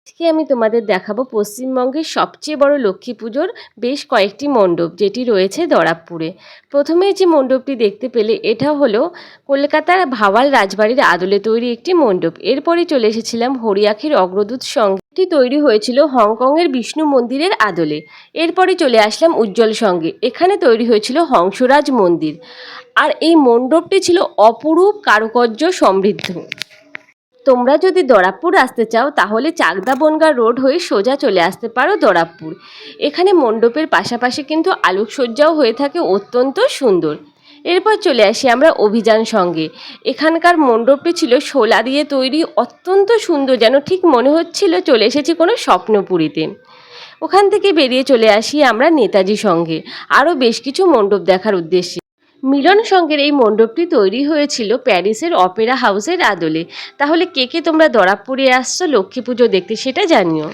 আজকে আমি তোমাদের দেখাবো পশ্চিমবঙ্গের সবচেয়ে বড় লক্ষ্মী পুজোর বেশ কয়েকটি মণ্ডপ যেটি রয়েছে দরাবপুরে। প্রথমেই যে মণ্ডপটি দেখতে পেলে এটা হলো কলকাতার ভাওয়াল রাজবাড়ির আদলে তৈরি একটি মণ্ডপ। এরপরে চলে এসেছিলাম হরিয়াখির অগ্রদূত সঙ্গে, এটি তৈরি হয়েছিল হংকংয়ের বিষ্ণু মন্দিরের আদলে। এরপরে চলে আসলাম উজ্জ্বল সঙ্গে, এখানে তৈরি হয়েছিল হংসরাজ মন্দির। আর এই মণ্ডপটি ছিল অপরূপ কারুকার্য সমৃদ্ধ। তোমরা যদি দরাবপুর আসতে চাও তাহলে চাকদা বনগাঁ রোড হয়ে সোজা চলে আসতে পারো দরাবপুর। এখানে মণ্ডপের পাশাপাশি কিন্তু আলোকসজ্জাও হয়ে থাকে অত্যন্ত সুন্দর। এরপর চলে আসি আমরা অভিযান সঙ্গে। এখানকার মণ্ডপটি ছিল শোলা দিয়ে তৈরি, অত্যন্ত সুন্দর, যেন ঠিক মনে হচ্ছিল চলে এসেছি কোনো স্বপ্নপুরীতে। ওখান থেকে বেরিয়ে চলে আসি আমরা নেতাজি সঙ্গে, আরও বেশ কিছু মণ্ডপ দেখার উদ্দেশ্যে। মিলন সঙ্গের এই মণ্ডপটি তৈরি হয়েছিল প্যারিসের অপেরা হাউসের আদলে। তাহলে কে কে তোমরা দরাবপুরে আসছো লক্ষ্মী পুজো দেখতে সেটা জানিও।